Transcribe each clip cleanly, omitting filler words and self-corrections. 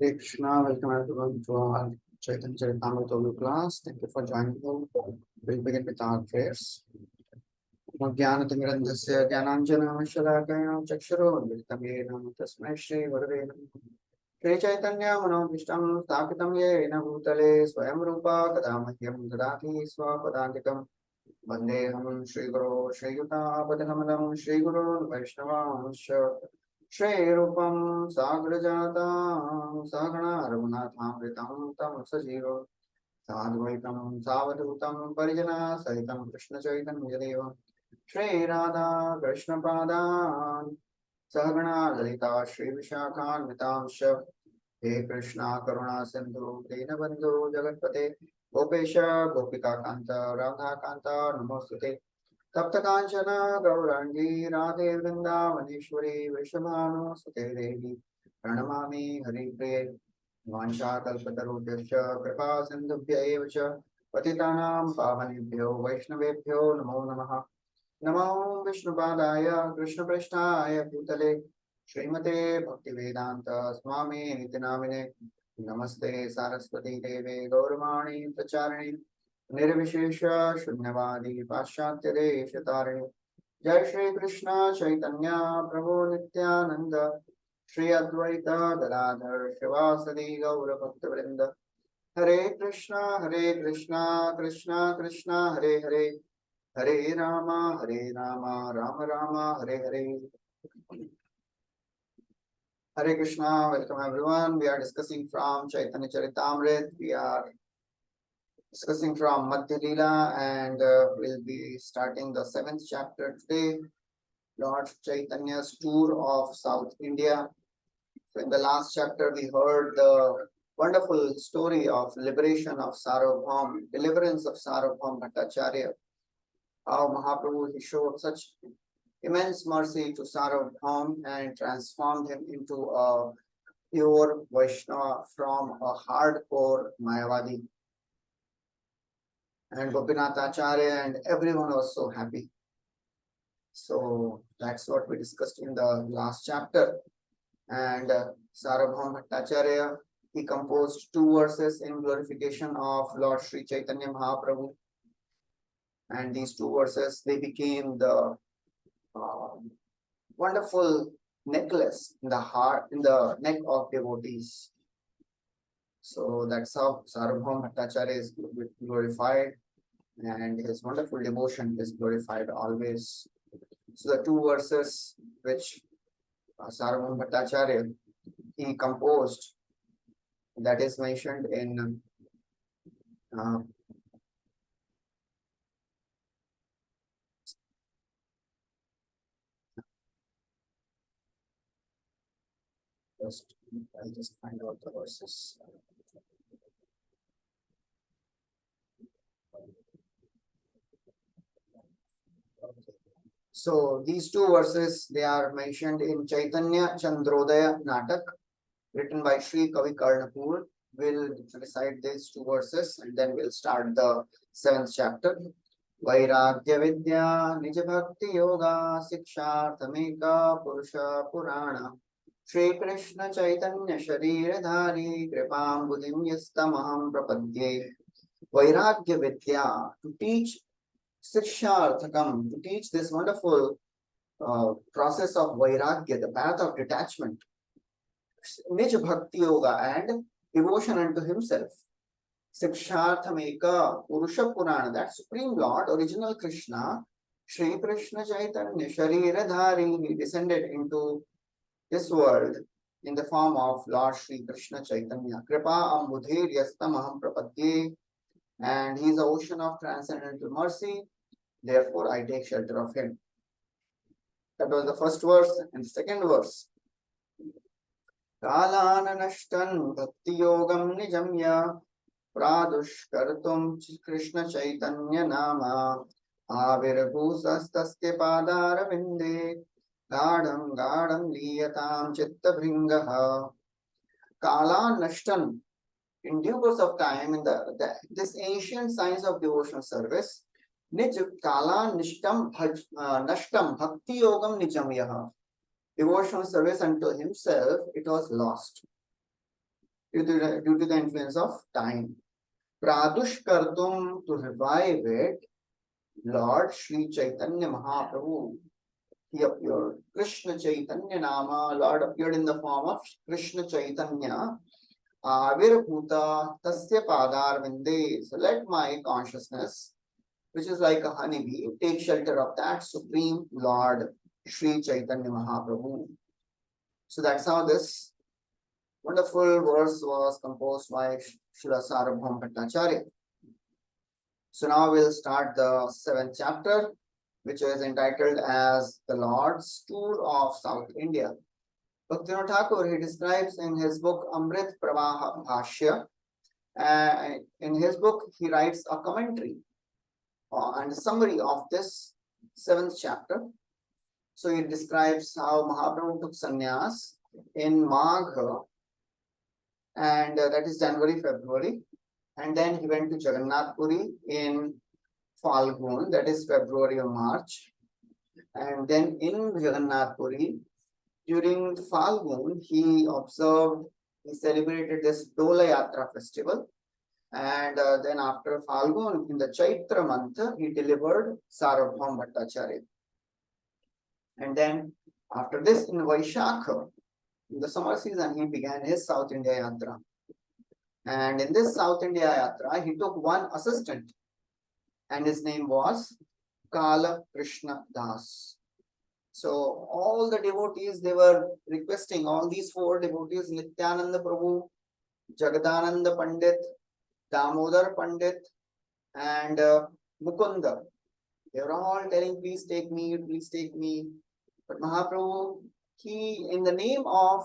Hare Krishna, welcome everyone to our Chaitanya Caritāmrta class. Thank you for joining us. We'll begin with our prayers. ज्ञानतिमिरन्धस्य ज्ञानाञ्जनशलाकया चक्षुरोन्मिलितं येन तस्मै श्रीगुरवे नमः। श्रीचैतन्यमनोभीष्टं स्थापितं येन भूतले स्वयं रूपा कदा मह्यं ददाति स्वपदान्तिकं वन्देऽहं श्रीगुरो श्रीयुतापदकमलं श्रीगुरोन् वैष्णवांश्च श्रीरूपं साग्रजातां सहगणा रघुनाथामृतं तं सजीवं साद्वैतं सावधूतं परिजना सहितं कृष्णचैतन्यदेवं श्री राधा कृष्ण पादान सहगणा ललिता श्री विशाखान्वितांश हे कृष्णा करुणा सिंधु दीनबंधु जगतपते गोपेश गोपिका कांत राधा कांत नमोस्तुते तप्त कांचन गौरांगी राधे वृंदावनेश्वरी वृषभानुसुते देवी प्रणमामि हरिप्रिये वाञ्छाकल्पतरुभ्यश्च कृपा सिन्धुभ्य एव च पतितानां पावनेभ्यो वैष्णवेभ्यो नमो नमः। नमो विष्णुपादाय कृष्णप्रेष्ठाय भूतले श्रीमते भक्तिवेदांत स्वामी निति नामिने नमस्ते सारस्वती देवे गौरवाणी प्रचारिणे निर्विशेष शून्यवादी पाश्चात्य देशतारिणे जय श्री कृष्ण चैतन्य प्रभु नित्यानंद श्री अद्वैत गदाधर शिवासदि गौर भक्तवृंद हरे Krishna Krishna Krishna Hare Hare Hare Ram Ram Ram Hare Hare. Hare Krishna, welcome everyone. We are discussing from Chaitanya Caritāmrta. We are discussing from Madhya lila and we'll be starting the 7th chapter today, Lord Chaitanya's tour of South India. So in the last chapter, we heard the wonderful story of liberation of Sarvabhaum, deliverance of Sarvabhaum Bhattacharya. How Mahaprabhu, he showed such immense mercy to Sarvabhaum and transformed him into a pure Vaishnava from a hardcore Mayavadi. And Gopinath Acharya and everyone was so happy. So that's what we discussed in the last chapter. And Sarvabhaum Bhattacharya, he composed 2 verses in glorification of Lord Sri Chaitanya Mahaprabhu. And these 2 verses, they became the wonderful necklace in the heart, in the neck of devotees. So that's how Sarvabhaum Bhattacharya is glorified, and his wonderful devotion is glorified always. So the 2 verses which Sarvabhaum Bhattacharya he composed, that is mentioned in I'll just find out the verses. So these 2 verses, they are mentioned in Chaitanya Chandrodaya Natak, written by Sri Kavi Karnapur. We'll recite these 2 verses and then we'll start the 7th chapter. Vairagya Vidya Nija Bhakti Yoga Siksharthameka Purusha Purana Shri Krishna Chaitanya Shariradhari Kripam Buddhim Yastamaham Prapadye. Vairagya Vidya, to teach Siksharthakam, to teach this wonderful process of Vairagya, the path of detachment, Nij Bhakti Yoga, and devotion unto himself. Siksharthameka Purusha Purana, that Supreme Lord, original Krishna, Shri Krishna Chaitanya Shariradhari, he descended into this world in the form of Lord Shri Krishna Chaitanya. Kripa Ambudhir Yastamaham Prapadye, and he is the ocean of transcendental mercy, therefore I take shelter of him. That was the first verse. And the second verse. Kalananashtan bhakti yogam nijamya pradushkartum Krishna Chaitanya nama avirabhusastasya padaravindev Gadam gadam liyatam chitta bringaha. Kala nashtan, in due course of time, in this ancient science of devotional service, nij kala nishtam nashtam bhakti yogam nijam yaha. Devotional service unto himself, it was lost. due to the influence of time. Pradushkartum, to revive it, Lord Sri Chaitanya Mahaprabhu, he appeared. Krishna Chaitanya Nama, Lord appeared in the form of Krishna Chaitanya. Avirbhuta Tasya Padar Vinde. So let my consciousness, which is like a honeybee, take shelter of that Supreme Lord Sri Chaitanya Mahaprabhu. So that's how this wonderful verse was composed by Srila Sarvabhauma Bhattacharya. So now we'll start the 7th chapter, which is entitled as The Lord's Tour of South India. Bhaktivinoda Thakur, he describes in his book Amrit Pravaha Bhashya, in his book he writes a commentary and a summary of this 7th chapter. So he describes how Mahaprabhu took sannyas in Magha, and that is January, February, and then he went to Jagannath Puri in Falgun, that is February or March, and then in Jagannath Puri during Falgun he celebrated this Dola Yatra festival, and then after Falgun in the Chaitra month he delivered Sarvabhauma Bhattacharya, and then after this in Vaishakha, in the summer season, he began his South India Yatra. And in this South India Yatra, he took one assistant, and his name was Kala Krishna Das. So all the devotees, they were requesting, all these 4 devotees, Nityananda Prabhu, Jagadananda Pandit, Damodar Pandit, and Mukunda. They were all telling, please take me, please take me. But Mahaprabhu, he, in the name of,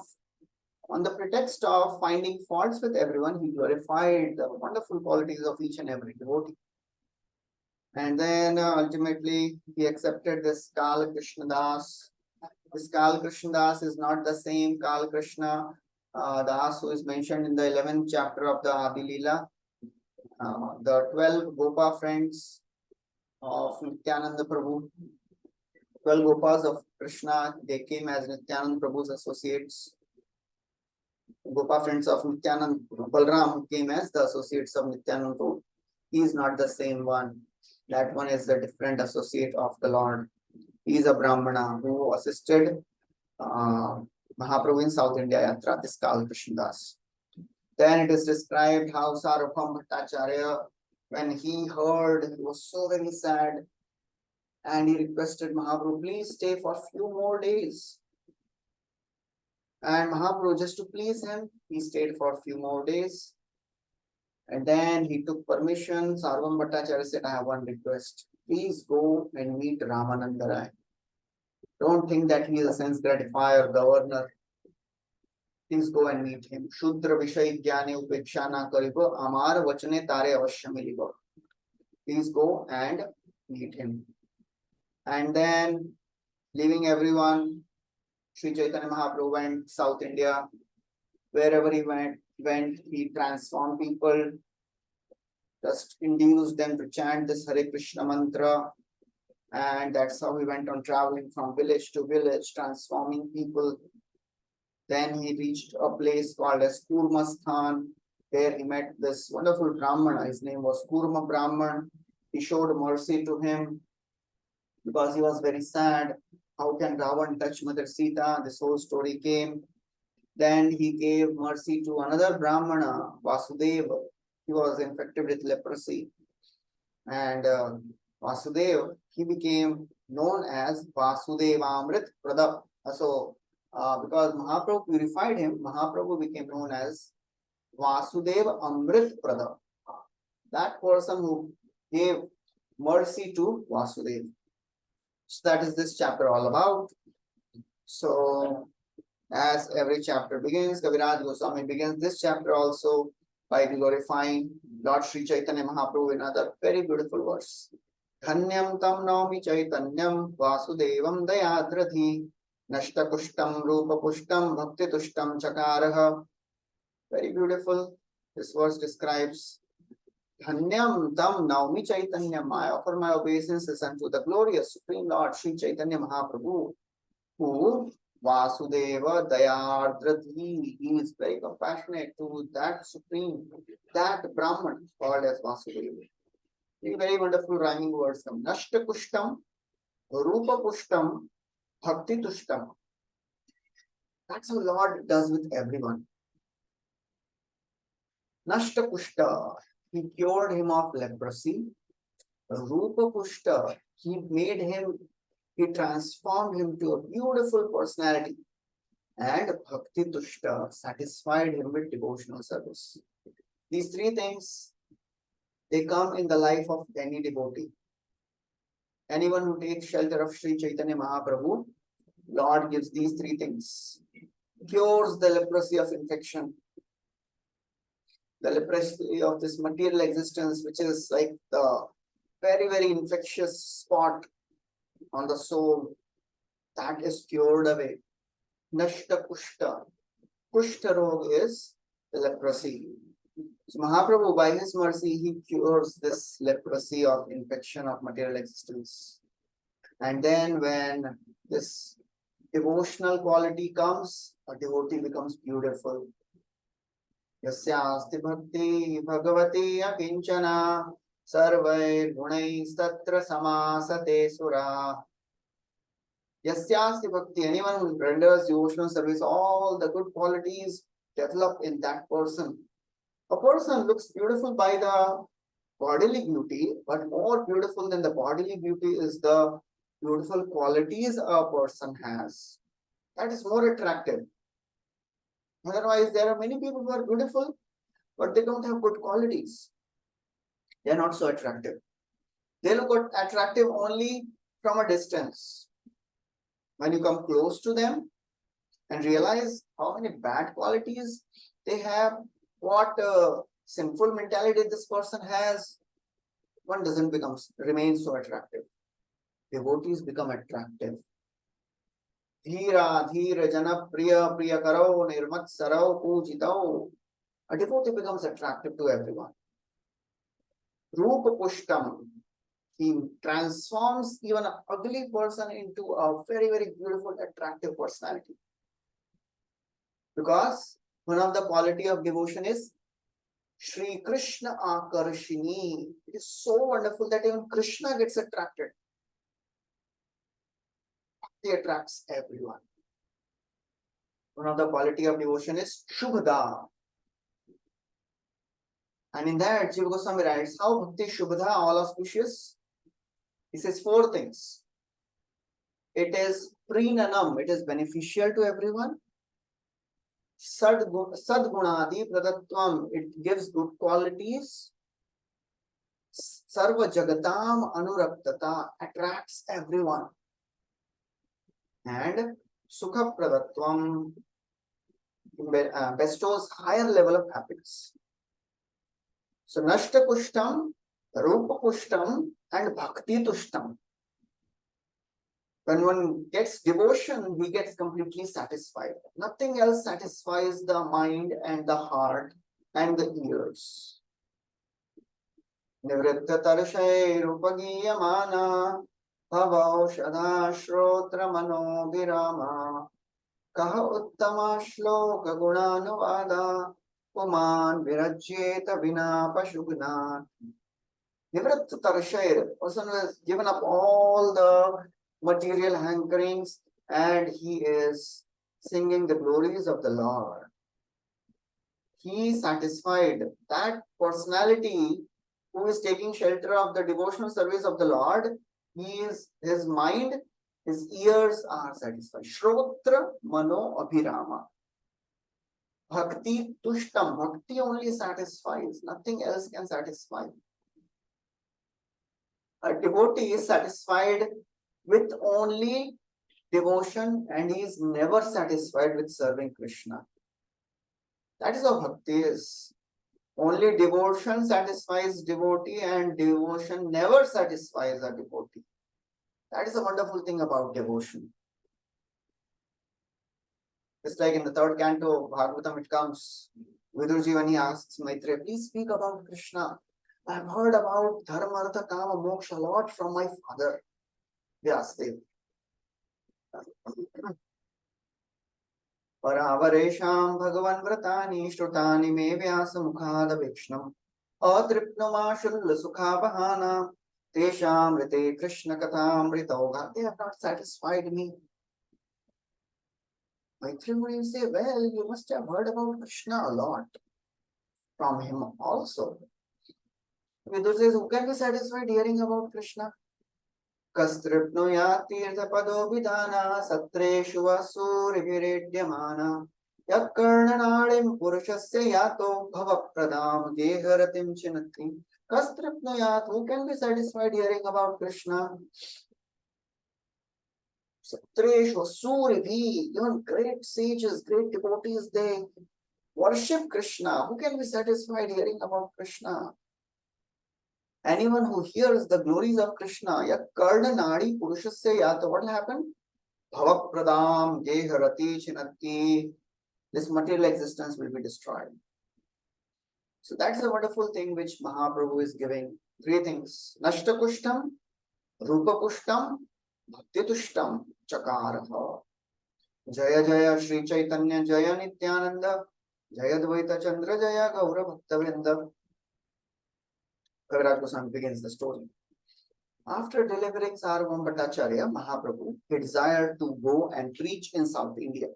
on the pretext of finding faults with everyone, he glorified the wonderful qualities of each and every devotee. And then ultimately he accepted this Kala Krishna Das. This Kala Krishna Das is not the same Kala Krishna Das who is mentioned in the 11th chapter of the Adi Lila. The 12 Gopa friends of Nityananda Prabhu, 12 Gopas of Krishna, they came as Nityananda Prabhu's associates. Gopa friends of Nityananda, Balram, who came as the associates of Nityananda Prabhu. He is not the same one. That one is a different associate of the Lord. He is a Brahmana who assisted Mahaprabhu in South India Yatra, this Kala Krishna Das. Then it is described how Sarvabhauma Bhattacharya, when he heard, he was so very sad, and he requested Mahaprabhu, please stay for a few more days. And Mahaprabhu, just to please him, he stayed for a few more days. And then he took permission. Sarvabhauma Bhattacharya said, I have one request. Please go and meet Ramananda Rai. Don't think that he is a sense gratifier, governor. Please go and meet him. Shudra Vishay Jnane Upeksha na karibo, Amar Vachane Tare Avashya milibo. Please go and meet him. And then, leaving everyone, Sri Chaitanya Mahaprabhu went South India. Wherever he went, he transformed people, just induced them to chant this Hare Krishna mantra. And that's how he went on traveling from village to village, transforming people. Then he reached a place called as Kurmasthan, where he met this wonderful Brahmana. His name was Kurma Brahman. He showed mercy to him because he was very sad. How can Ravan touch Mother Sita? This whole story came. Then he gave mercy to another Brahmana, Vasudeva. He was infected with leprosy. And Vasudeva, he became known as Vasudevamrit Prada. So, because Mahaprabhu purified him, Mahaprabhu became known as Vasudeva Amrit Prada. That person who gave mercy to Vasudeva. So that is this chapter all about. So, as every chapter begins, Kaviraj Goswami begins this chapter also by glorifying Lord Sri Chaitanya Mahaprabhu in another very beautiful verse. Dhanyam tam naumi chaitanyam vasudevam dayadradhi nashta kushtam rupa pushtam bhakti tushtam chakaraha. Very beautiful. This verse describes Dhanyam tam naumi chaitanyam. I offer my obeisances unto the glorious Supreme Lord Sri Chaitanya Mahaprabhu, who Vasudeva Dayardradhi. He is very compassionate to that supreme, that Brahman called as Vasudeva. Very wonderful rhyming words come. Nashta Kushtam, Rupa Pushtam, Bhakti Tushtam. That's how Lord does with everyone. Nashta Kushta, he cured him of leprosy. Rupa Pushta, he transformed him to a beautiful personality. And Bhakti Tushta satisfied him with devotional service. These three things, they come in the life of any devotee. Anyone who takes shelter of Sri Chaitanya Mahaprabhu, Lord gives these three things. Cures the leprosy of infection, the leprosy of this material existence, which is like the very, very infectious spot on the soul, that is cured away. Nashta Kushta. Kushta Rog is the leprosy. So Mahaprabhu, by his mercy, he cures this leprosy of infection of material existence. And then when this devotional quality comes, a devotee becomes beautiful. Yasyasti bhakti bhagavati akinchana sarvair gunais tatra samasate sura. Yasyasti bhakti, anyone who renders devotional service, all the good qualities develop in that person. A person looks beautiful by the bodily beauty, but more beautiful than the bodily beauty is the beautiful qualities a person has. That is more attractive. Otherwise, there are many people who are beautiful, but they don't have good qualities. They are not so attractive. They look attractive only from a distance. When you come close to them and realize how many bad qualities they have, what sinful mentality this person has, one doesn't remain so attractive. Devotees become attractive. Dhira, dhira, jana, priya, priya karo, nirmat sarao, pujitao. A devotee becomes attractive to everyone. Rupa pushtam. He transforms even an ugly person into a very, very beautiful, attractive personality. Because one of the quality of devotion is Shri Krishna Akarshini. It is so wonderful that even Krishna gets attracted. He attracts everyone. One of the quality of devotion is Shubhada. And in that, Jiva Goswami writes, how Bhakti Shubhada, all auspicious? He says 4 things. It is prinanam, it is beneficial to everyone. Sadgunadi pradatvam, it gives good qualities. Sarva jagatam anuraktata, attracts everyone. And sukha pradatvam, bestows higher level of happiness. So nashta kushtam, rupa kushtam, and bhakti tushtam. When one gets devotion, he gets completely satisfied. Nothing else satisfies the mind and the heart and the ears. Nivritta tarshay rupagiyamana bhavaushadha shrotra mano virama kaha uttama shloka gunanuvada puman virajyeta vina pashugna. Nivritta tarshay, person who has given up all the material hankerings and he is singing the glories of the Lord. He is satisfied. That personality who is taking shelter of the devotional service of the Lord, his mind, his ears are satisfied. Shrotra mano abhirama. Bhakti tushtam. Bhakti only satisfies. Nothing else can satisfy. A devotee is satisfied with only devotion and he is never satisfied with serving Krishna. That is how bhakti is. Only devotion satisfies devotee and devotion never satisfies a devotee. That is a wonderful thing about devotion. Just like in the 3rd canto of Bhagavatam it comes, Vidurji when he asks Maitreya, please speak about Krishna. I have heard about dharma, artha, kama, moksha a lot from my father. Vyasadeva. Paravareshaam Bhagavan Vratani Shrutani Me Vyasa Mukhada Vikshnam Athripnumashul Sukhabhana Tesham Rite Krishna Katamrita. They have not satisfied me. Maitri say, well, you must have heard about Krishna a lot from him also. Vidur says, who can be satisfied hearing about Krishna? Kastripnuya tirthapado vidhana satreshu vasuriviredyamana yakkarnanadim purushasya yato bhavapradam deharatim chinati. Kastripnuyat, who can be satisfied hearing about Krishna? Satreshu vasurivi, even great sages, great devotees, they worship Krishna. Who can be satisfied hearing about Krishna? Anyone who hears the glories of Krishna, Yakkarna Nadi Purushasya Yata, what will happen? Bhavapradam Deharati Chinati. This material existence will be destroyed. So that's a wonderful thing which Mahaprabhu is giving. Three things. Nashtakushtam, Rupapushtam, Bhaktitushtam, Chakaraha. Jaya Jaya Sri Caitanya Jaya Nityananda, Jaya Dvaita Chandra Jaya Gaura Bhaktavrinda. Kaviraj Goswami begins the story. After delivering Sarvam Bhattacharya, Mahaprabhu, he desired to go and preach in South India.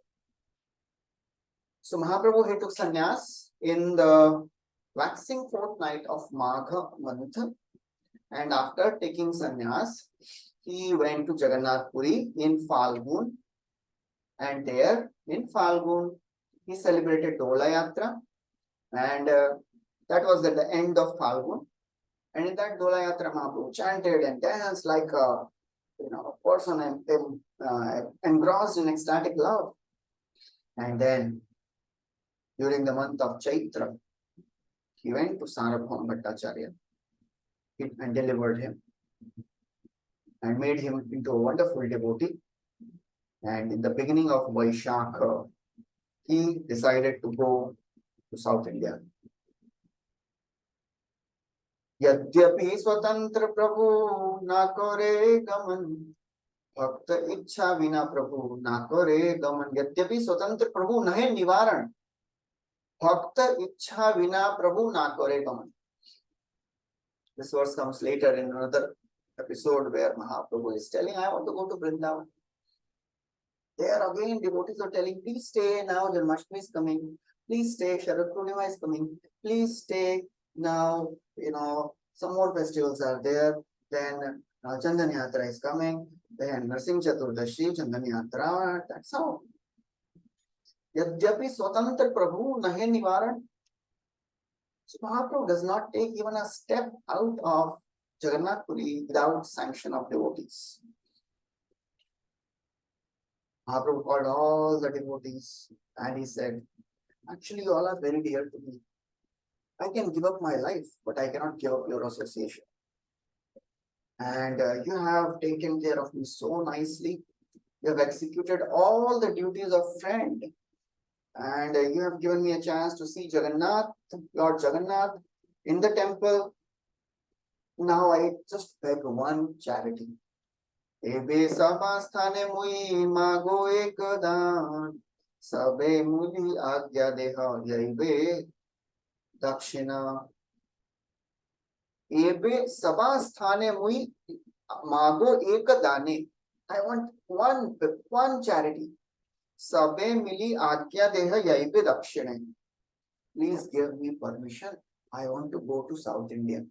So Mahaprabhu, he took sannyas in the waxing fortnight of Magha month, and after taking sannyas, he went to Jagannath Puri in Falgun, and there in Falgun, he celebrated Dola Yatra, and that was at the end of Falgun. And in that Dola Yatra, Mahaprabhu chanted and danced like a person engrossed in ecstatic love. And then during the month of Chaitra, he went to Sarabham Bhattacharya and delivered him and made him into a wonderful devotee. And in the beginning of Vaishakha, he decided to go to South India. यद्यपि स्वतंत्र प्रभु ना करे गमन भक्त इच्छा विना प्रभु ना करे गमन. यद्यपि स्वतंत्र प्रभु नहीं निवारण भक्त इच्छा विना प्रभु ना करे गमन. This verse comes later in another episode where Mahaprabhu is telling, I want to go to Vrindavan. There again devotees are telling, please stay now, Janmashtami is coming. Please stay, Sharad Purnima is coming. Please stay now, some more festivals are there. Then Chandan Yatra is coming. Then Narsingh Chaturdashi, Chandan Yatra. That's how. Yadyapi Swatantra Prabhu Nahe Nivaran. So Mahaprabhu does not take even a step out of Jagannath Puri without sanction of devotees. Mahaprabhu called all the devotees and he said, actually you all are very dear to me. I can give up my life, but I cannot give up your association. And you have taken care of me so nicely. You have executed all the duties of friend. And you have given me a chance to see Jagannath, Lord Jagannath in the temple. Now I just beg one charity. Ebe sabasthane mui mago ekadaan sabe muli agya deha yaibe Dakshina. Ebe sabasthane mui mago ekadane. I want one charity. Sabe mili agya deha yaibe dakshina. Please give me permission. I want to go to South India.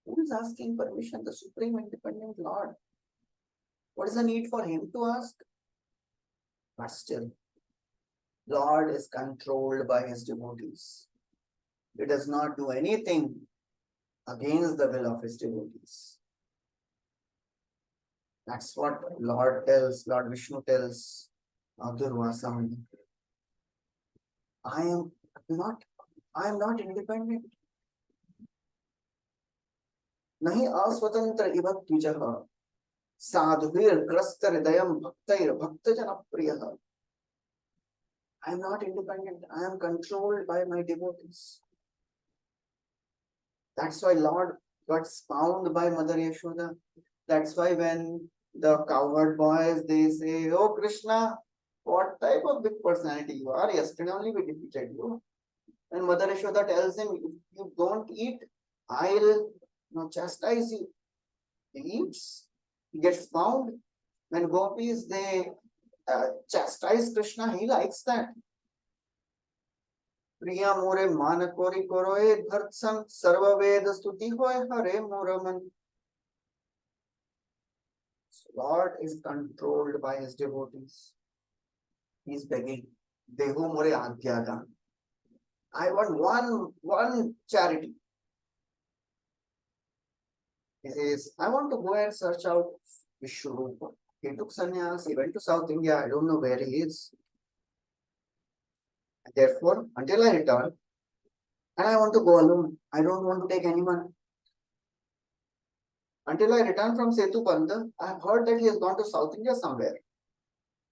Who is asking permission? The Supreme Independent Lord. What is the need for him to ask? But still, Lord is controlled by his devotees. He does not do anything against the will of his devotees. That's what Lord Vishnu tells Durvasam. I am not independent. Nahi aswatantra iva tujaha sadhuvir grasta hridayam bhaktair bhaktajana priyaha. I am not independent. I am controlled by my devotees. That's why Lord got found by Mother Yashoda. That's why when the cowherd boys, they say, oh Krishna, What type of big personality you are? Yesterday only we defeated you. And Mother Yashoda tells him, if you don't eat, I'll chastise you. He eats, he gets found. When gopis they chastise Krishna, he likes that. Priya more man kori koroe dharsan sarva ved stuti hoy hare moraman. Lord is controlled by his devotees. He is begging, Dehu more agyadan. I want one charity. He says, I want to go and search out Vishwarupa. He took sannyas, he went to South India, I don't know where he is. Therefore, until I return, and I want to go alone, I don't want to take anyone. Until I return from Setu Panda, I have heard that he has gone to South India somewhere.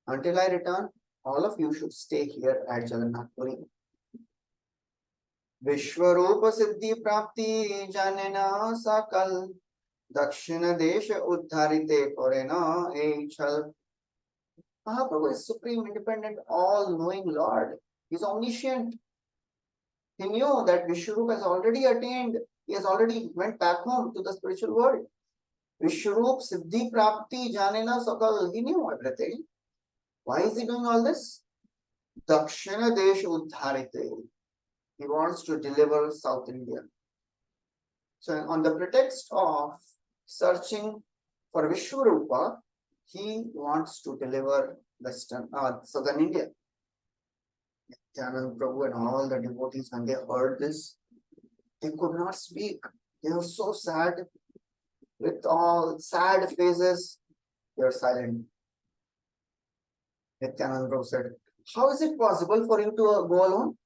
Until I return, all of you should stay here at Jagannath Puri. Vishwarupa Siddhi Prapti Janena Sakal Dakshina Desha Uddharite Korena Eichal. Mahaprabhu is supreme, independent, all-knowing Lord. He is omniscient. He knew that Vishwarupa has already attained. He has already went back home to the spiritual world. Vishwarup Siddhi Prapti Janena Sakal. He knew everything. Why is he doing all this? Dakshina Desha Uddharite. He wants to deliver South India. So on the pretext of searching for Vishwarupa, he wants to deliver southern India. Nityananda Prabhu and all the devotees, when they heard this, they could not speak. They were so sad. With all sad faces, they were silent. Nityananda Prabhu said, how is it possible for you to go alone?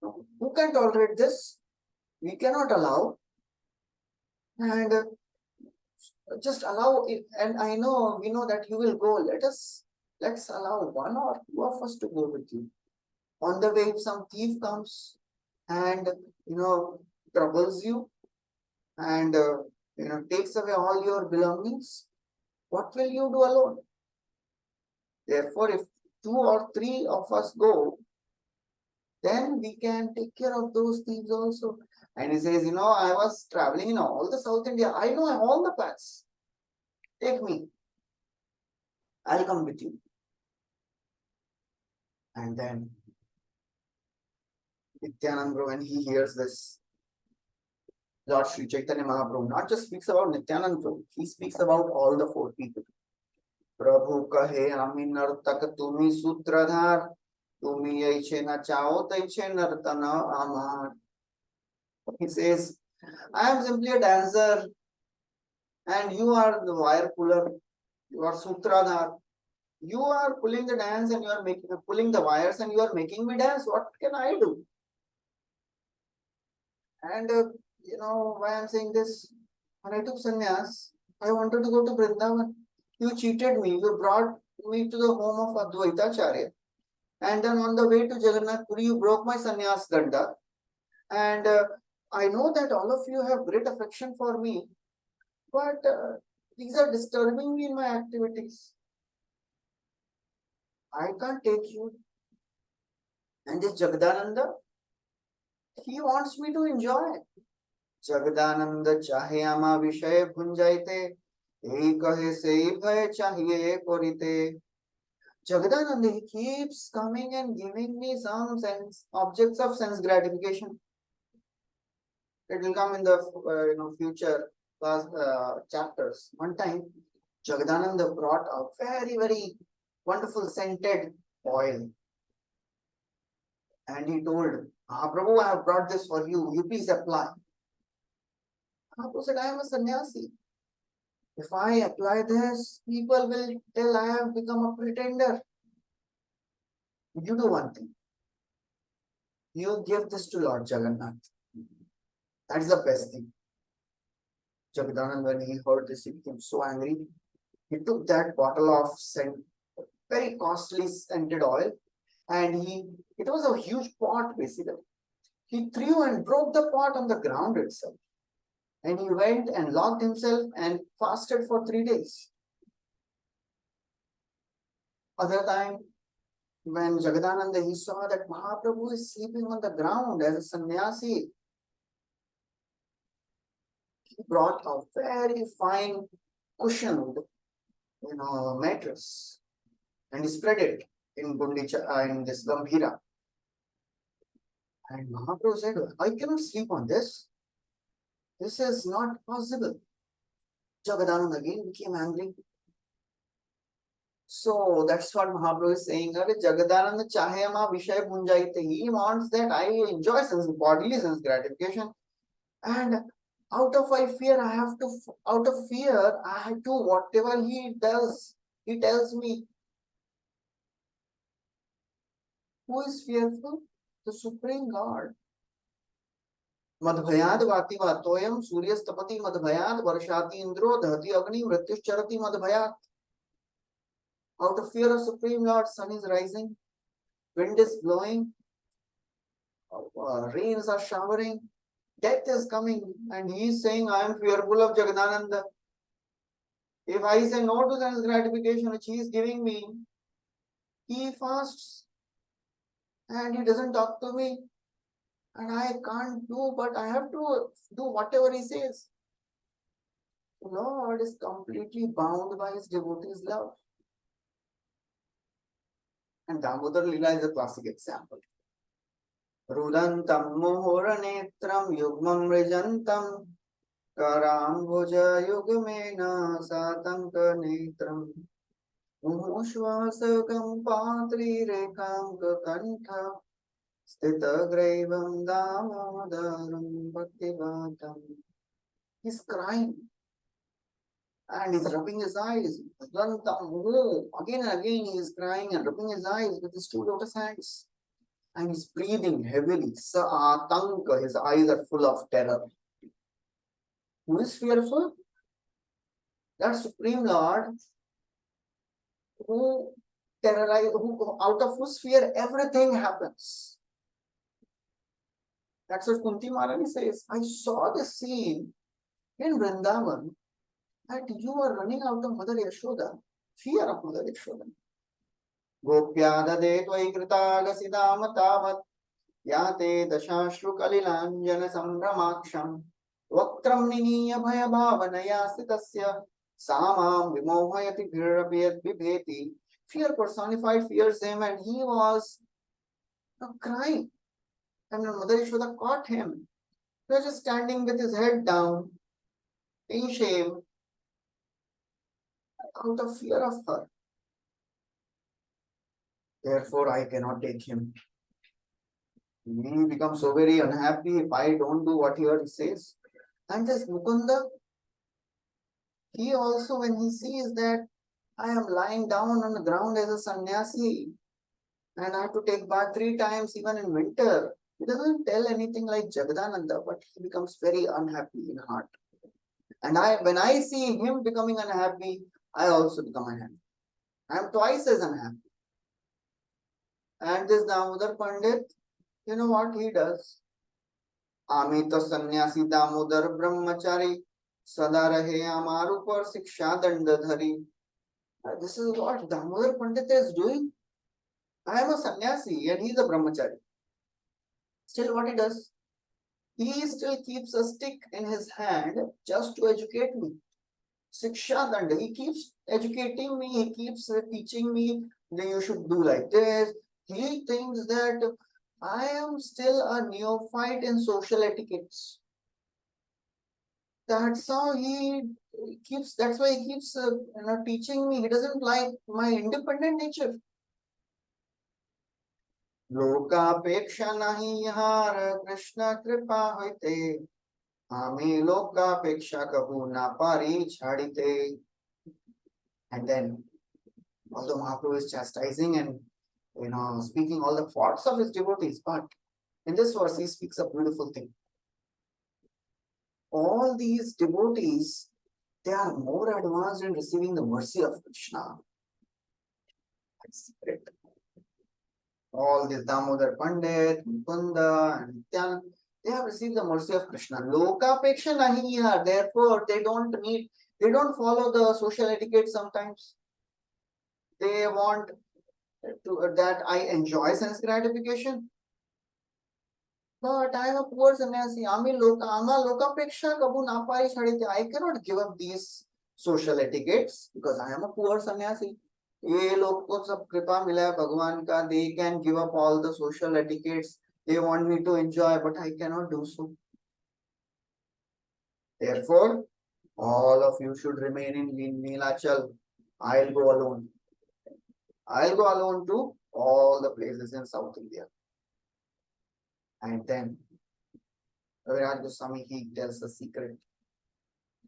Who can tolerate this? We cannot allow. And just allow it. And we know that you will go. Let's allow one or two of us to go with you. On the way, if some thief comes and troubles you and takes away all your belongings, what will you do alone? Therefore, if 2 or 3 of us go, then we can take care of those thieves also. And he says, I was traveling in all the South India. I know all the paths. Take me. I'll come with you. And then Nityananda, when he hears this, Lord Sri Chaitanya Mahaprabhu not just speaks about Nityananda, he speaks about all the 4 people. Prabhu kahe ami nartak tumi sutradhar, tumi yaiche na chao taiche nartana amar. He says, I am simply a dancer and you are the wire puller, you are sutradhar. You are pulling the dance and you are pulling the wires and you are making me dance. What can I do? And why I'm saying this? When I took sannyas, I wanted to go to Vrindavan. You cheated me. You brought me to the home of Advaitacharya. And then on the way to Jagannath Puri, you broke my sannyas danda. And I know that all of you have great affection for me, but these are disturbing me in my activities. I can't take you. And this Jagadananda, he wants me to enjoy. Jagadananda chahe ama vishay bhunjaite, ei kahe sei bhay chahiye korite. Jagadananda, he keeps coming and giving me some objects of sense gratification. It will come in the future chapters. One time, Jagadananda brought a very, very wonderful scented oil. And he told, Prabhu, I have brought this for you. You please apply. Prabhu said, I am a sannyasi. If I apply this, people will tell I have become a pretender. You do one thing. You give this to Lord Jagannath. That is the best thing. Jagadananda, when he heard this, he became so angry. He took that bottle of very costly scented oil, and it was a huge pot basically. He threw and broke the pot on the ground itself. And he went and locked himself and fasted for 3 days. Other time, when Jagadananda, he saw that Mahaprabhu is sleeping on the ground as a sannyasi, he brought a very fine cushioned, mattress and he spread it in in this Gambhira. And Mahaprabhu said, I cannot sleep on this. This is not possible. Jagadananda again became angry. So that's what Mahaprabhu is saying. Jagadananda chahe ma vishay bhunjaite. He wants that I enjoy sense, bodily sense gratification. And out of fear, I have to whatever he does, he tells me. Who is fearful? The Supreme Lord. Madhyad vati vatoyam suryastapati madhyad varshati indro dhati agni mrityuscharati madhyad. Out of fear of Supreme Lord, sun is rising, wind is blowing, rains are showering, death is coming, and he is saying, I am fearful of Jagadananda. If I say no to sense gratification which he is giving me, he fasts and he doesn't talk to me, and I can't do, but I have to do whatever he says. The Lord is completely bound by his devotees' love. And Damodar Lila is a classic example. Rudantam mohoranetram yugmam rijantam karambuja yugmena satanka netram mushvasakam patri rekam kakantha stita graivam damodaram bhaktivatam. He's crying and he's rubbing his eyes. Again and again he is crying and rubbing his eyes with his two lotus hands. And he's breathing heavily. Satanka, his eyes are full of terror. Who is fearful? That Supreme Lord who out of whose fear everything happens. That's what Kunti Maharani says. I saw the scene in Vrindavan that you are running out of Mother Yashoda, fear of Mother Yashoda. Gopyadade tvai kritagasidam tavat yate dashashru kalilanjana sambhamaksham vaktram niniya bhaya bhavanaya sitasya samam vimohayati bhirabhyat vibheti. Fear personified fears him and he was crying. And when Mother Yashoda caught him, he was just standing with his head down, in shame, out of fear of her. Therefore, I cannot take him. He becomes so very unhappy if I don't do what he says. And this Mukunda, he also, when he sees that I am lying down on the ground as a sannyasi and I have to take bath 3 times even in winter, he doesn't tell anything like Jagadananda, but he becomes very unhappy in heart. And when I see him becoming unhappy, I also become unhappy. I am twice as unhappy. And this Damodar Pandit, you know what he does? Amita sannyasi Damodar brahmachari sada rahe amar upar siksha dandadhari. This is what Damodar Pandit is doing. I am a sannyasi and he is a brahmachari. Still what he does? He still keeps a stick in his hand just to educate me. Siksha danda. He keeps educating me. He keeps teaching me that you should do like this. He thinks that I am still a neophyte in social etiquettes. That's how he keeps. That's why he keeps teaching me. He doesn't like my independent nature. लोकापेक्षा नहीं हार कृष्ण कृपा होते हमें लोकापेक्षा कबू ना पारी छाड़ीते. And then although Mahaprabhu is chastising and speaking all the faults of his devotees, but in this verse he speaks a beautiful thing. All these devotees, they are more advanced in receiving the mercy of Krishna. That's great. All these Damodar Pandit, Mukunda, and Nityanand, they have received the mercy of Krishna. Lokapeksha nahi hai. Therefore, they don't follow the social etiquette sometimes. They want that I enjoy sense gratification. But I am a poor sannyasi. Lokapeksha kabhu na pari chadite. I cannot give up these social etiquettes because I am a poor sannyasi. ये लोग को सब कृपा मिला है भगवान का. They can give up all the social etiquettes. They want me to enjoy, but I cannot do so. Therefore, all of you should remain in Neelachal. I'll go alone. I'll go alone to all the places in South India. And then Raviraj Goswami, he tells the secret.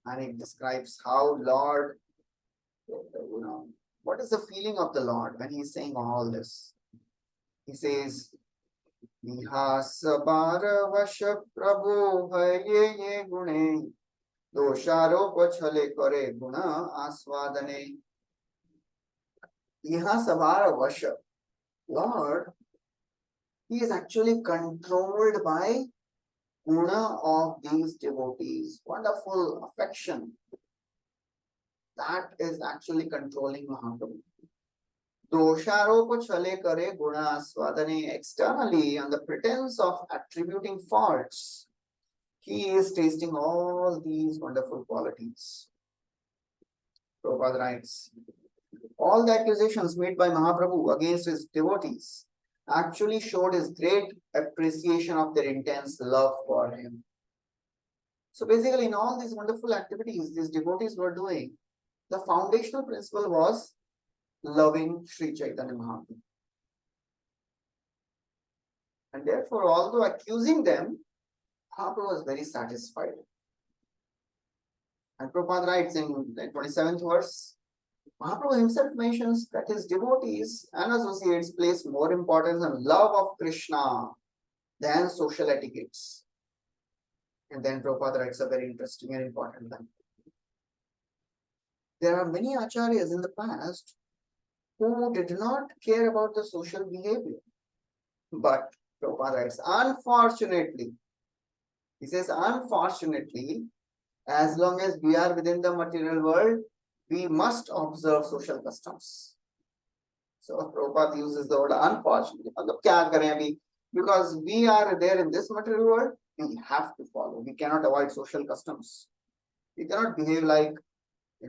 And it describes how Lord, what is the feeling of the Lord when he's saying all this? He says, Vihasa Vasha Prabhu ye gune dosharo chale kare guna aswadane. Vihasa Vasha. Lord, he is actually controlled by guna of these devotees. Wonderful affection. That is actually controlling Mahaprabhu. Dosharopa chale kare guna aswadane. Externally, on the pretense of attributing faults, he is tasting all these wonderful qualities. Prabhupada writes, all the accusations made by Mahaprabhu against his devotees actually showed his great appreciation of their intense love for him. So basically, in all these wonderful activities these devotees were doing, the foundational principle was loving Sri Chaitanya Mahaprabhu. And therefore, although accusing them, Mahaprabhu was very satisfied. And Prabhupada writes in the 27th verse, Mahaprabhu himself mentions that his devotees and associates place more importance on love of Krishna than social etiquettes. And then Prabhupada writes a very interesting and important line. There are many acharyas in the past who did not care about the social behavior. But Prabhupada writes, unfortunately, he says, unfortunately, as long as we are within the material world, we must observe social customs. So Prabhupada uses the word unfortunately. Because we are there in this material world, we have to follow. We cannot avoid social customs. We cannot behave like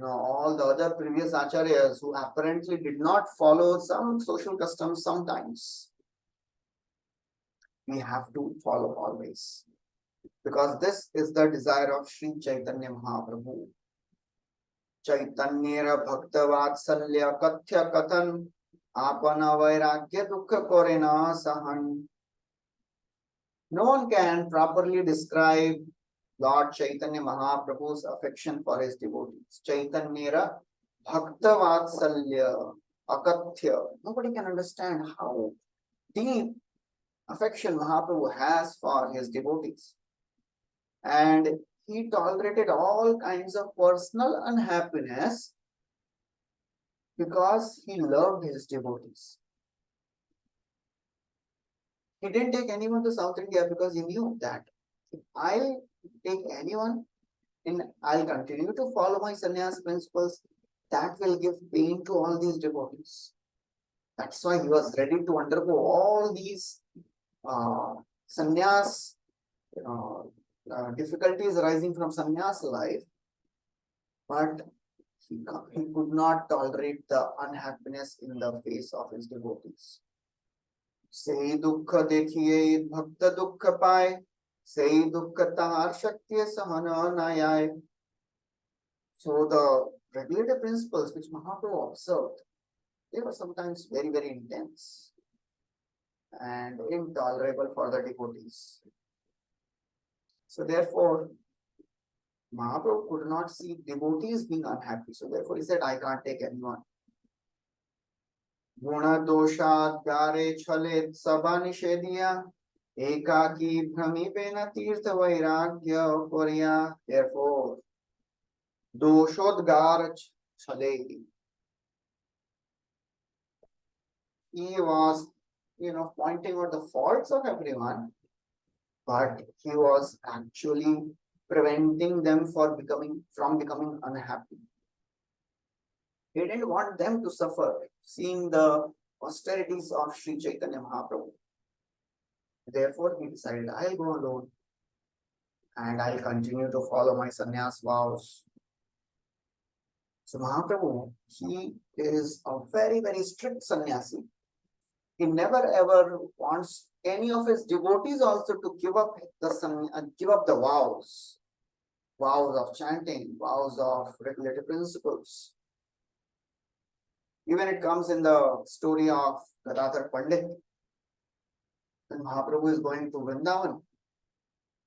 all the other previous acharyas who apparently did not follow some social customs sometimes. We have to follow always. Because this is the desire of Sri Chaitanya Mahaprabhu. Chaitanyera Bhakta Vatsalya Kathya Kathan Apana Vairagya Dukkha Korena Sahan. No one can properly describe Lord Chaitanya Mahaprabhu's affection for his devotees. Chaitanyera Bhakta Vatsalya Akathya. Nobody can understand how deep affection Mahaprabhu has for his devotees. And he tolerated all kinds of personal unhappiness because he loved his devotees. He didn't take anyone to South India because he knew that if I take anyone and I'll continue to follow my sannyas principles, that will give pain to all these devotees. That's why he was ready to undergo all these sannyas difficulties arising from sannyas life, but he could not tolerate the unhappiness in the face of his devotees. Sei dukkha dekhiye bhakta dukkha paye, sei dukkha tahar shaktiya sahana nayay. So the regulative principles which Mahaprabhu observed, they were sometimes very, very intense and intolerable for the devotees. So therefore, Mahaprabhu could not see devotees being unhappy. So therefore he said, I can't take anyone. Guna doshat gare chale sabha nishediya ekaki bhrami pena tirtha vairagya korya. Therefore, doshod chale. He was, pointing out the faults of everyone, but he was actually preventing them from becoming unhappy. He didn't want them to suffer, seeing the austerities of Sri Chaitanya Mahaprabhu. Therefore, he decided, I'll go alone and I'll continue to follow my sannyas vows. So Mahaprabhu, he is a very, very strict sannyasi. He never ever wants any of his devotees also to give up the vows of chanting, vows of regulative principles. Even it comes in the story of Gadadhar Pandit. When Mahaprabhu is going to Vrindavan,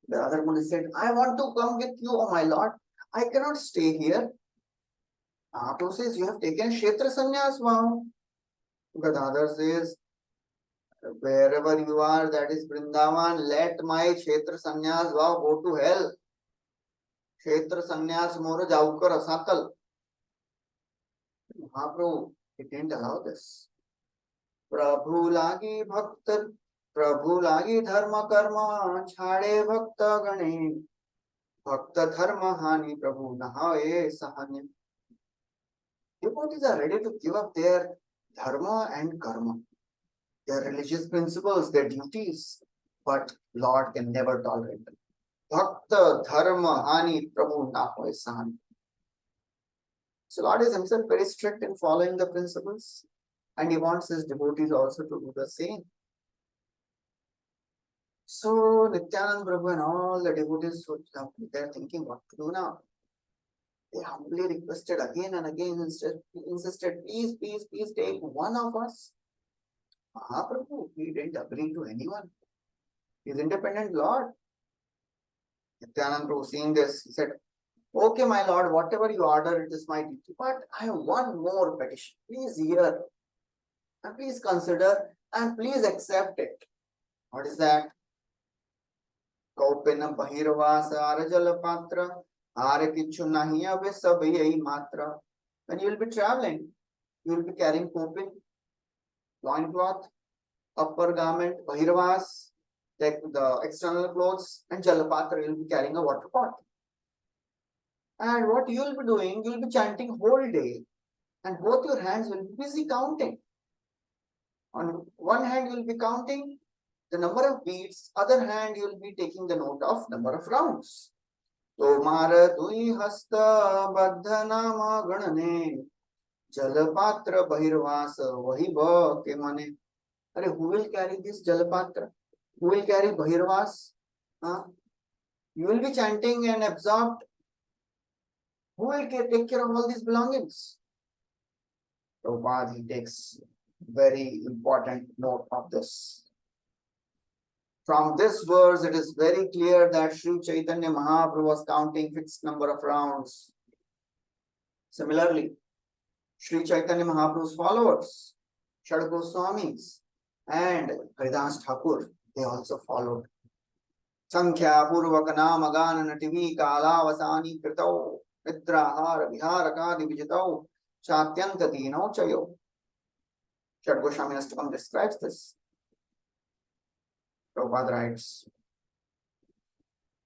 the other Pandit said, I want to come with you, oh my lord. I cannot stay here. Mahaprabhu says, you have taken Kshetra Sannyas vow. Gadadhar says, wherever you are, that is Vrindavan, let my Kshetra Sannyas vow go to hell. Kshetra Sannyas moro jaukar asakal. Mahaprabhu, he didn't allow this. Prabhu lagi bhakta, Prabhu lagi dharma karma, chhade bhakta gane, bhakta dharma hani, Prabhu nahaye sahanya. Devotees are ready to give up their dharma and karma, their religious principles, their duties, but Lord can never tolerate them. Bhakta dharma hani, Prabhu nahaye sahanya. So Lord is himself very strict in following the principles, and he wants his devotees also to do the same. So Nityanand Prabhu and all the devotees, they're thinking what to do now. They humbly requested again and again, insisted, please, please, please take one of us. Mahaprabhu, he didn't agree to anyone. He's independent Lord. Nityanand Prabhu, seeing this, he said, okay, my Lord, whatever you order, it is my duty. But I have one more petition. Please hear and please consider and please accept it. What is that? Kaupena Bahirvasa Arajala Patra Are Kichu Nahi Abe Sabayai Matra. When you will be traveling, you will be carrying kopin, loincloth, upper garment, Bahirvas, the external clothes, and Jalapatra, you will be carrying a water pot. And what you will be doing, you will be chanting whole day, and both your hands will be busy counting. On one hand, you will be counting the number of beats, other hand, you will be taking the note of number of rounds. Tomara dui hasta baddhanama ganane jalapatra bahirvasa vahiba ke mane. Who will carry this jalapatra? Who will carry bahirvas? You will be chanting and absorbed. Who will take care of all these belongings? Prabhupada, he takes very important note of this. From this verse, it is very clear that Sri Chaitanya Mahaprabhu was counting fixed number of rounds. Similarly, Sri Chaitanya Mahaprabhu's followers, Shad Goswamis and Haridas Thakur, they also followed. Sankhya Purvaka Nama Gana Nativi Kala Vasani Kritau Nidrahara Viharakadi Vijitau Chatyanta Dino Chayo. Shad Goswami Astakam describes this. Prabhupada writes,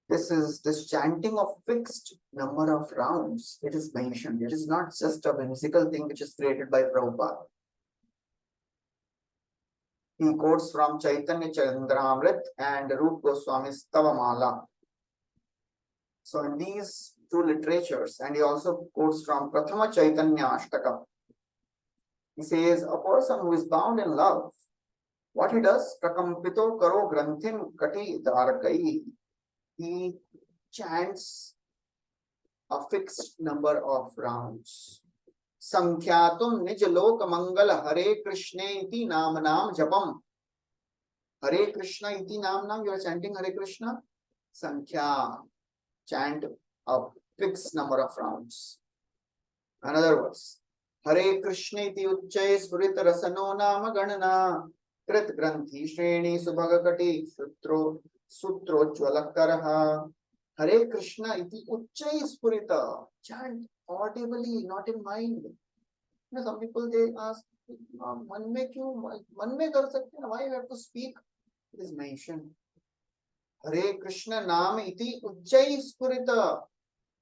this chanting of fixed number of rounds, it is mentioned. It is not just a whimsical thing which is created by Prabhupada. He quotes from Caitanya Chandramrit and Rup Goswami's Tavamala. So in these two literatures, and he also quotes from Prathama Chaitanya Ashtaka. He says, a person who is bound in love, what he does, Prakampito Karo Granthim Kati Dharkai. He chants a fixed number of rounds. Sankhyatum Nijaloka Mangala Hare Krishna iti Nam Nam Japam. Hare Krishna iti Nam Nam, you are chanting Hare Krishna. Sankhya, chant a fixed number of rounds. Another verse. Hare Krishna iti Uchchay Spurit Rasano Nama Ganana. Krit Granthi Shreni Subhagakati Sutro Jwalakaraha. Hare Krishna iti Uchchay Spurita. Chant audibly, not in mind. Some people they ask, man mein kar sakte na, why you have to speak? It is mentioned. Hare Krishna Nam iti Uchchay Spurita.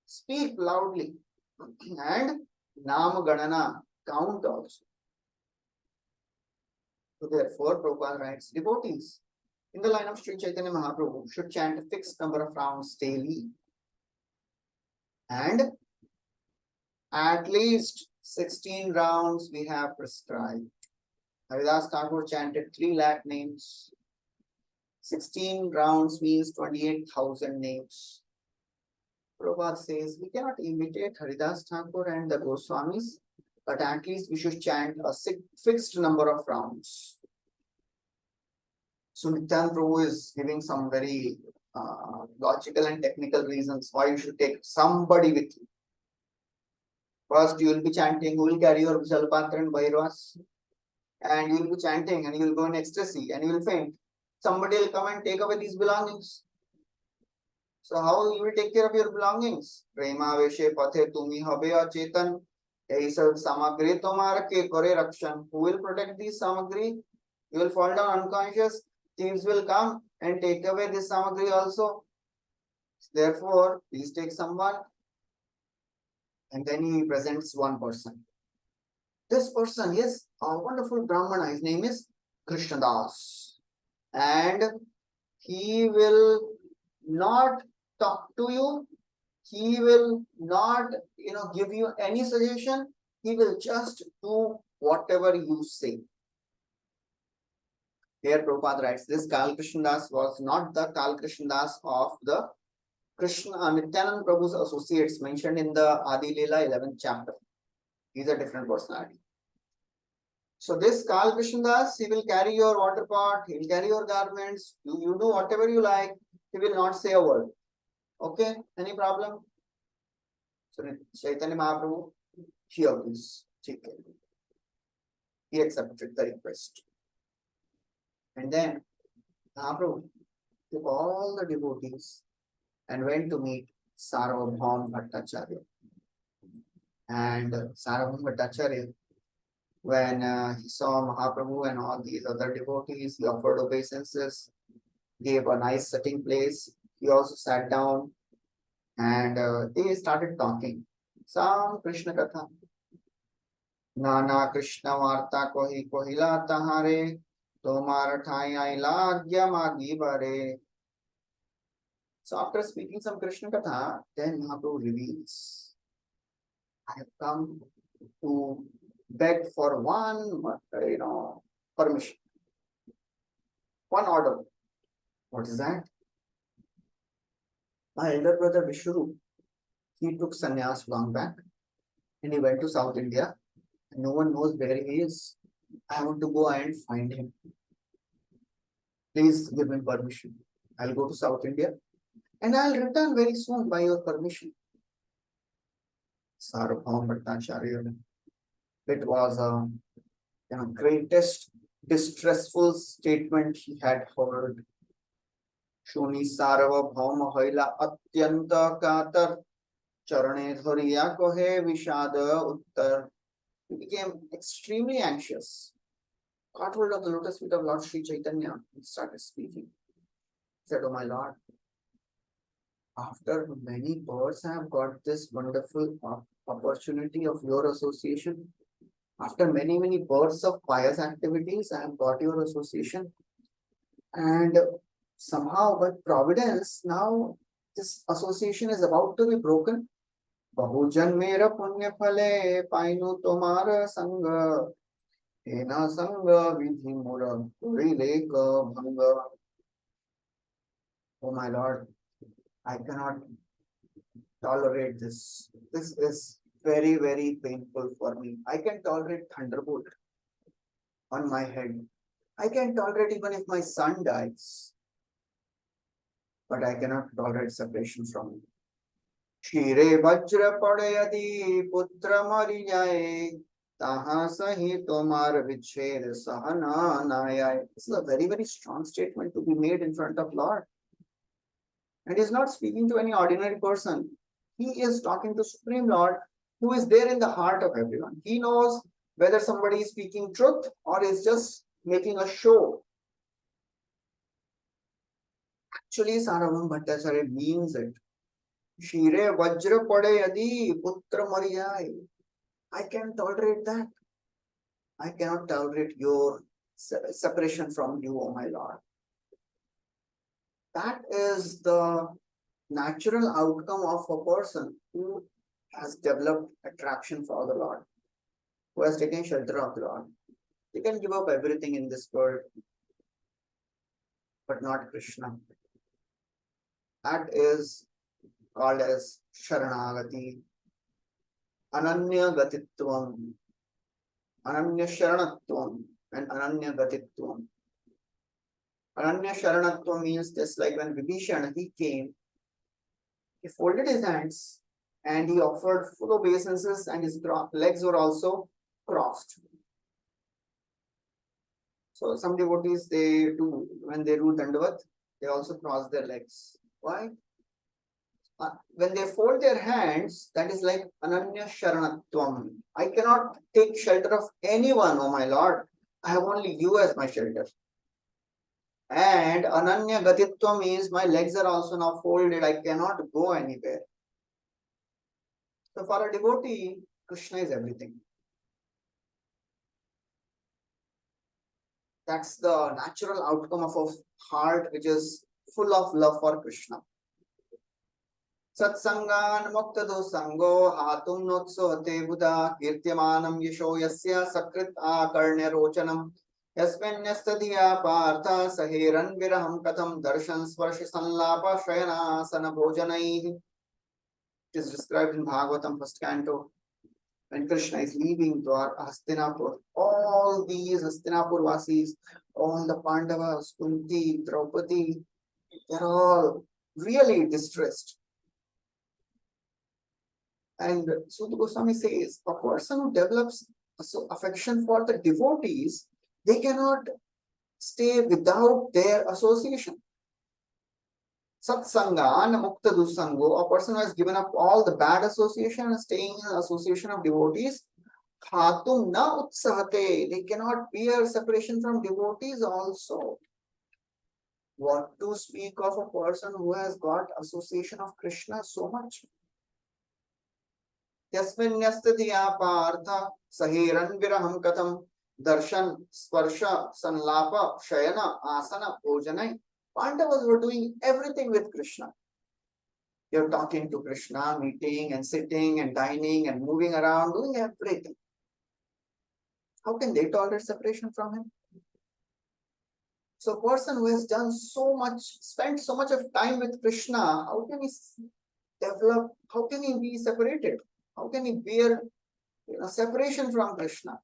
Speak loudly. And Nam Ganana, count also. So therefore, Prabhupada writes, devotees in the line of Sri Chaitanya Mahaprabhu should chant a fixed number of rounds daily and at least 16 rounds we have prescribed. Haridas Thakur chanted 3 lakh names. 16 rounds means 28,000 names. Prabhupada says we cannot imitate Haridas Thakur and the Goswamis, but at least we should chant a fixed number of rounds. So Nityananda Prabhu is giving some very logical and technical reasons why you should take somebody with you. First, you will be chanting, who will carry your Jalpatra and Bhairavas, and you will be chanting and you will go in ecstasy and you will faint. Somebody will come and take away these belongings. So how you will take care of your belongings? Prema veshe pathe tumi habe achetan. Yahi sab samagri tomar ke kore rakshan. Who will protect these samagri? You will fall down unconscious. Thieves will come and take away this samagri also. Therefore, please take someone. And then he presents one person. This person is a wonderful Brahmana. His name is Krishnadas. And he will not talk to you. He will not, give you any suggestion. He will just do whatever you say. Here Prabhupada writes, this Kal Krishnadas was not the Kal Krishnadas of the Nityananda Prabhu's associates mentioned in the Adi Lila 11th chapter. He's a different personality. So this Kal Krishnadas, he will carry your water pot, he will carry your garments, you do whatever you like, he will not say a word. Okay, any problem? So Chaitanya Mahaprabhu, here please, he accepted the request. And then Mahaprabhu took all the devotees and went to meet Sarvabhaum Bhattacharya. And Sarvabhaum Bhattacharya, when he saw Mahaprabhu and all these other devotees, he offered obeisances, gave a nice sitting place. He also sat down and they started talking. Some Krishna Katha. Nana Krishna Varta Kohi Kohila Tahare Tomar Thai Lagya Magi Bare. So after speaking some Krishna Katha, then Mahaprabhu reveals, I have come to beg for one, permission. One order. What is that? My elder brother Vishnu, he took sannyas long back and he went to South India. And no one knows where he is. I want to go and find him. Please give me permission. I'll go to South India and I'll return very soon by your permission. Sarvabhaum Bhattacharya. It was a greatest distressful statement he had heard. Shuni Sarvabhaum Hoila Atyanta Katar Charane Dhariya Kohe Vishada Uttar. He became extremely anxious. Caught hold of the lotus feet of Lord Sri Chaitanya and started speaking. He said, oh my Lord, after many births, I have got this wonderful opportunity of your association. After many, many births of pious activities, I have got your association. And somehow, by providence, now this association is about to be broken. Bahujan mera punya phale painu tomara sangha ena sangha vidhi mura rileka bhanga. Oh my Lord, I cannot tolerate this. This is very, very painful for me. I can tolerate thunderbolt on my head. I can tolerate even if my son dies. But I cannot tolerate separation from him. Shire vajra padayadi putra mari jaye taha sahi tomar viched sahana nayay. This is a very, very strong statement to be made in front of Lord. And he is not speaking to any ordinary person. He is talking to Supreme Lord, who is there in the heart of everyone. He knows whether somebody is speaking truth or is just making a show. Actually, Sarvabhaum Bhattacharya means it. Shire Vajra Pade Yadi Putra Mariyai. I can tolerate that. I cannot tolerate your separation from you, O my Lord. That is the natural outcome of a person who has developed attraction for the Lord, who has taken shelter of the Lord. They can give up everything in this world, but not Krishna. That is called as Sharanagati, Ananya Gatitvam, Ananya Sharanatvam, and Ananya Gatitvam. Ananya Sharanatvam means just like when Vibhishana, he came, he folded his hands and he offered full obeisances, and his legs were also crossed. So some devotees, they do, when they do Dandavat, they also cross their legs. Why? When they fold their hands, that is like Ananya Sharanatvam. I cannot take shelter of anyone, oh my Lord. I have only you as my shelter. And Ananya Gatitvam means my legs are also now folded. I cannot go anywhere. So for a devotee, Krishna is everything. That's the natural outcome of a heart which is full of love for Krishna. Satsangan muktado sango hatum notsohate buddha kirtyamanam yasho yasya sakrit akarnya rochanam yasminyastadiya partha sahiran viraham katham darshan sparsh sanlapa shayanasana bhojanaihi. It is described in Bhagavatam first canto. When Krishna is leaving Hastinapur, all these Hastinapur Vasis, all the Pandavas, Kunti, Draupadi, they are all really distressed. And Sudha Goswami says, a person who develops affection for the devotees, they cannot stay without their association. Satsanga and Mukta Dusango, a person who has given up all the bad association and staying in the association of devotees, Khatum na utsahate, they cannot bear separation from devotees also. What to speak of a person who has got association of Krishna so much? Yasminyastadiya partha sahiran viraham katham darshan sparsha sanlapa shayana asana bhojanai. Pandavas were doing everything with Krishna. You're talking to Krishna, meeting and sitting and dining and moving around, doing everything. How can they tolerate separation from him? So a person who has done so much, spent so much of time with Krishna, how can he develop, how can he be separated? How can he bear separation from Krishna?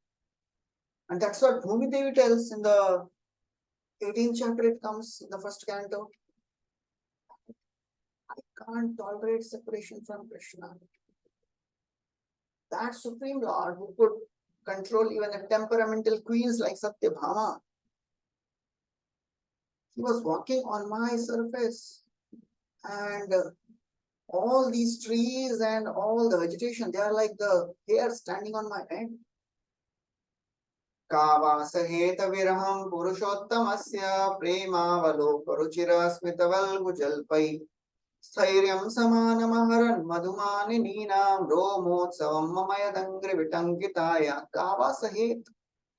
And that's what Bhumi Devi tells in the 18th chapter, it comes in the first canto. I can't tolerate separation from Krishna. That Supreme Lord who could control even a temperamental queens like Satyabhama. He was walking on my surface, and all these trees and all the vegetation, they are like the hair standing on my head. Kavasaheta viraham purushottamasya premavalokaruchira smitavalgujalpai Sthiryam samanamaharan madhumani ninam romotsavam mamayadangri vitangitaya Kavasahet.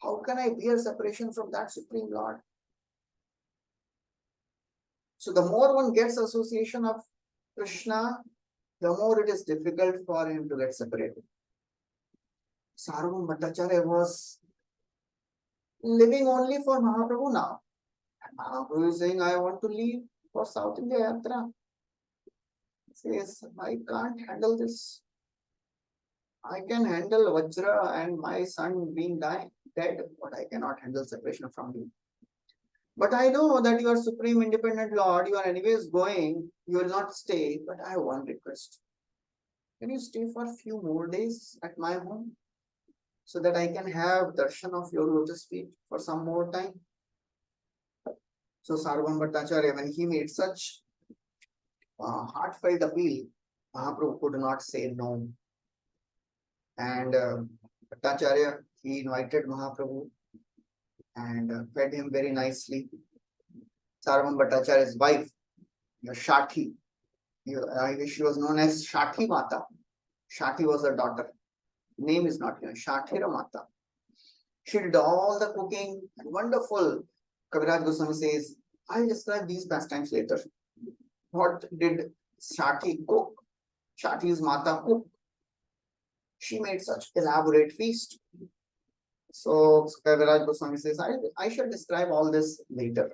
How can I bear separation from that Supreme Lord? So the more one gets association of Krishna, the more it is difficult for him to get separated. Sarvam Bhattacharya was living only for Mahaprabhu now. And Mahaprabhu is saying, I want to leave for South India Yatra. He says, I can't handle this. I can handle Vajra and my son being dead, but I cannot handle separation from you. But I know that you are Supreme Independent Lord, you are anyways going, you will not stay, but I have one request. Can you stay for a few more days at my home so that I can have darshan of your lotus feet for some more time? So Sarvam Bhattacharya, when he made such heartfelt appeal, Mahaprabhu could not say no. And Bhattacharya, he invited Mahaprabhu and fed him very nicely. Sarvam Bhattacharya's wife, Shathi, I wish she was known as Shathi Mata. Shathi was her daughter. Name is not here. Shathira Mata. She did all the cooking and wonderful. Kaviraj Goswami says, I'll describe these pastimes later. What did Shaki cook? Shaki's Mata cook. She made such elaborate feast. So Kaviraj Goswami says, I shall describe all this later.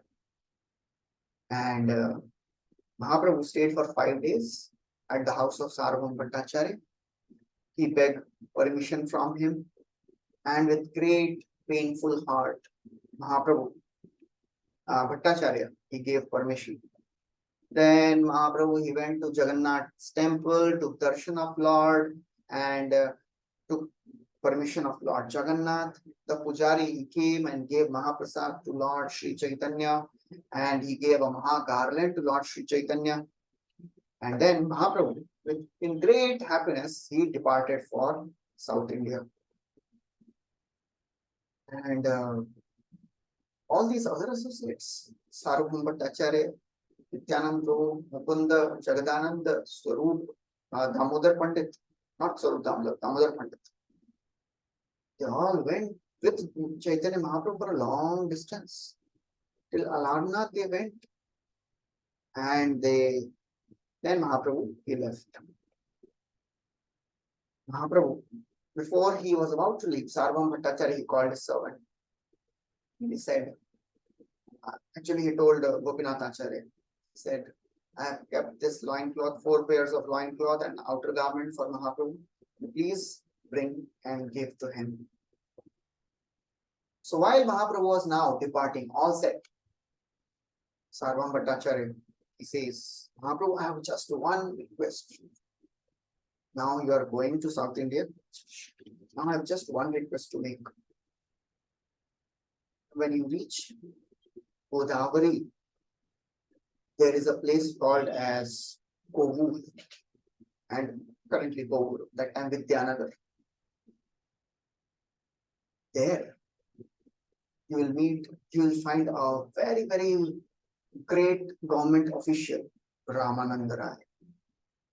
And Mahaprabhu stayed for 5 days at the house of Sarvabhauma Bhattacharya. He begged permission from him, and with great painful heart, Mahaprabhu Bhattacharya, he gave permission. Then Mahaprabhu, he went to Jagannath's temple, took darshan of Lord, and took permission of Lord Jagannath. The Pujari, he came and gave Mahaprasad to Lord Sri Caitanya, and he gave a Maha garland to Lord Sri Caitanya. And then Mahaprabhu, in great happiness, he departed for South India. And all these other associates, Sarvabhauma Bhattacharya, Nityananda, Mukunda, Jagadananda, Swarup, Damodar Pandit, not Swarup Damodar, Damodar Pandit. They all went with Chaitanya Mahaprabhu for a long distance. Till Alarnath they went. And then Mahaprabhu, he left. Mahaprabhu, before he was about to leave, Sarvabhauma Bhattacharya, he called his servant. He said, actually he told Gopinath Acharya, he said, I have kept this loincloth, 4 pairs of loincloth and outer garment for Mahaprabhu. Please bring and give to him. So while Mahaprabhu was now departing, all set, Sarvabhauma Bhattacharya, he says, Mahaprabhu, I have just one request. Now you are going to South India. Now I have just one request to make. When you reach Godavari, there is a place called as Kovu, and currently Kovu, that time Vidyanagar. There you will find a very, very great government official, Ramananda Rai.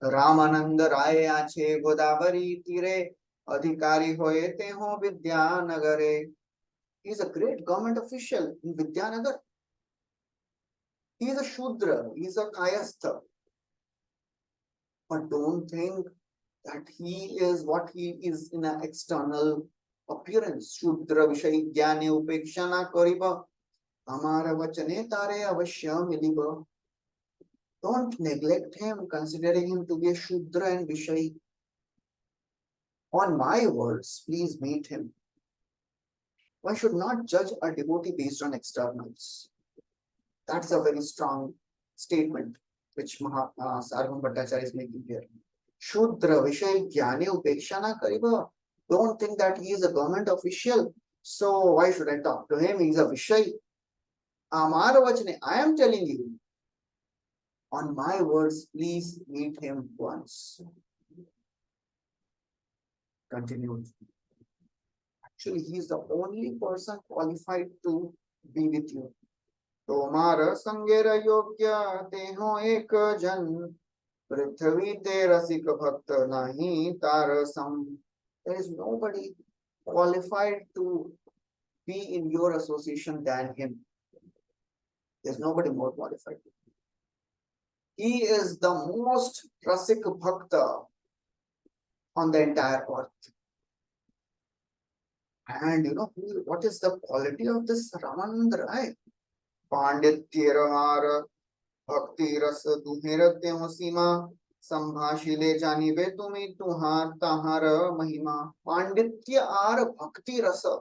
Ramananda Rai ache Godavari tire, adhikari hoye te ho Vidyanagare. He is a great government official in Vidyanagar. He is a Shudra, he is a Kayastha. But don't think that he is what he is in an external appearance. Shudra Vishay Jnane Upekshana Kariba, Amara Vachane Tare Avashya Miliba. Don't neglect him, considering him to be a Shudra and Vishay. On my words, please meet him. One should not judge a devotee based on externals. That's a very strong statement which Sarvabhauma Bhattacharya is making here. Shudra Vishay Jnane Upekshana Kariba. Don't think that he is a government official. So why should I talk to him? He is a Vishay. Amara Vachane, I am telling you. On my words, please meet him once. Continued. Actually, he is the only person qualified to be with you. Tomara Sangera Yogya Teho Ek Jan Prithvi Te Rasika Bhakta Nahi Tarasam. There is nobody qualified to be in your association than him. There is nobody more qualified. He is the most Rasik Bhakta on the entire earth. And you know what is the quality of this Ramananda Rai? Panditya Bhakti Rasa Duheratyam Sima Sambhashile Janive Tumi Tuhar Tahara Mahima. Panditya Ar Bhakti Rasa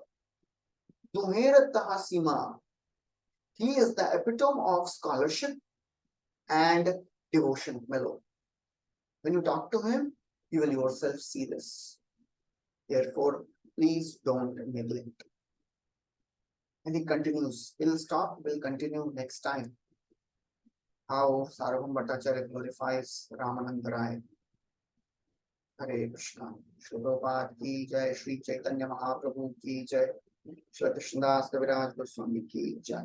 Duheratah Sima. He is the epitome of scholarship and devotion, my Lord. When you talk to him, you will yourself see this. Therefore, please don't neglect. And he continues. We'll stop, we'll continue next time. How Sarvabhauma Bhattacharya glorifies Ramananda Rai. Hare Krishna. Shri Prabhupada ki jai, Shri Caitanya Mahaprabhu ki jai, Shri Krishnadas Kaviraj Goswami ki jai.